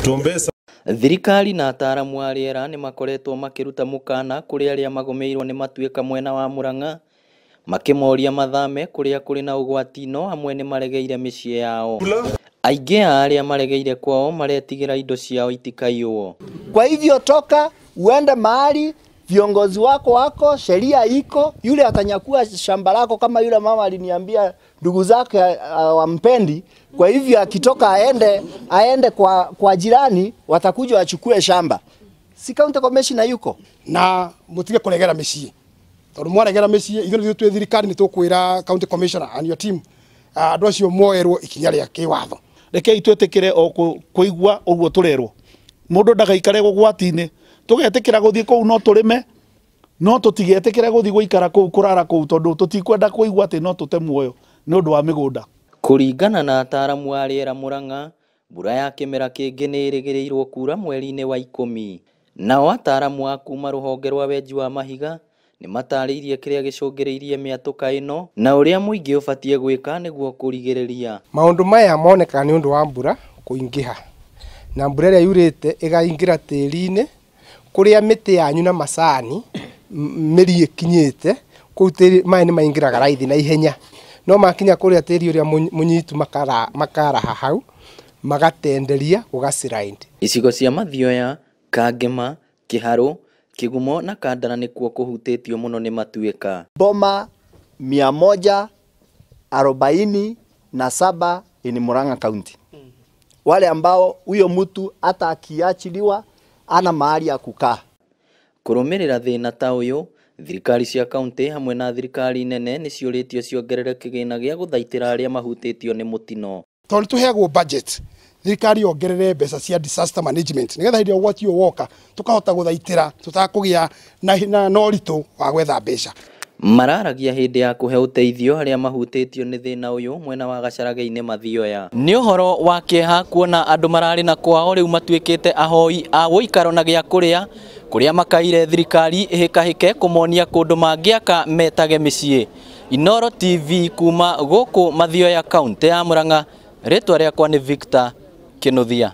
Tuombesa. Thirikari na ataaramu a rĩera nĩ makoretwo makiruta mukana kũrĩ arĩa magomeirwo nĩ matuĩka mwena wa Murang'a, makĩmoria mathame kũrĩa kũrĩ na ũgwati no amwe nĩ maregeire mĩciĩ yao. Aingĩ a arĩa maregeire kwao maretigĩra indo ciao itikaiywo. Kwa hivyo toka uende mahali viongozi wako sheria iko, yule atanyakua shamba lako kama yule mama aliniambia ndugu zake wampendi. Kwa hivyo akitoka aende kwa jirani, watakuja wachukue shamba. Si county commissioner yuko na mutige kuregera mĩciĩ. Tondũ mwaregera mĩciĩ ithuĩ twĩ thirikari nĩ tũkwĩra county commissioner and your team andũ acio moerwo ikinya rĩa kĩwatho. Rekei twĩtĩkĩre o kũigua ũguo tũrerwo. Mũndũ ndagaikare gũgwati-inĩ. Tũgetĩkĩra gũthiĩ kũu no tũrĩme, no tũtigetĩkĩra gũthiĩ gũikara kũu kũrara kũu tondũ tũtikwenda kũigua atĩ no tũte muoyo nĩ ũndũ wa mĩgũnda. Kũringana na ataaramu a rĩera Murang'a, mbura ya kĩmera kĩngĩ nĩ ĩrĩgĩrĩirwo kuura mweri-inĩ wa 10. Nao ataaramu a kuma rũhonge rwa wenji wa mahiga nĩ matarĩirie kĩrĩa gĩcũngĩrĩirie mĩatũka ĩno na ũrĩa mũingĩ ũbatiĩ gwĩka nĩguo kũrigĩrĩria. Maũndũ maya moneka nĩ ũndũ wa mbura kũingĩha. Na mbura ĩrĩa yurĩte ĩgaingĩra tĩri-inĩ kũrĩa mĩtĩ yanyu na macani mĩri ĩkinyĩte, kũu maĩ nĩ maingĩraga raithi na ihenya. No makinya kũrĩa tĩri ũrĩa mũnyitu makaraha hau, magatenderia gũgaciraindi. Icigo cia Mathioya, Kangema, Kĩharũ, Kĩgumo na Kandara nĩkuo kũhutĩtio mũno nĩ matuĩka. Boma 147 ni Murang'a County. Wale ambao huyo mtu hata akiachiliwa ana mahali ya kukaa. Kũrũmĩrĩra thĩna ta ũyũ, thirikari cia kaunti hamwe na thirikari nene nĩ ciũrĩtio ciongerere kĩgĩna gĩa gũthaitĩra arĩa mahutĩtio nĩ mũtino. Tondũ tũheagwo budget, thirikari yongerere mbeca cia disaster management nĩgetha hĩndĩ ũgwati ũyũ woka tũkahota gũthaitĩra tũtakũgĩa na ũritũ wa gwetha mbeca. Mararagia hĩndĩ ya kũhe ũteithio arĩa mahutĩtio nĩ thĩna ũyũ mwena wa Gacharage-inĩ Mathioya. Nĩ ũhoro wa kĩeha kuona andũ mararĩ na kwao rĩu matuĩkĩte ahoi a gũikaro na gĩa kũrĩa makaire thirikari ĩhĩkahĩke kũmonia kũndũ mangĩaka metage mĩciĩ. Inooro TV kuma gũkũ Mathioya County ya Murang'a, rĩtwa rĩakwa nĩ Victor Kĩnuthia.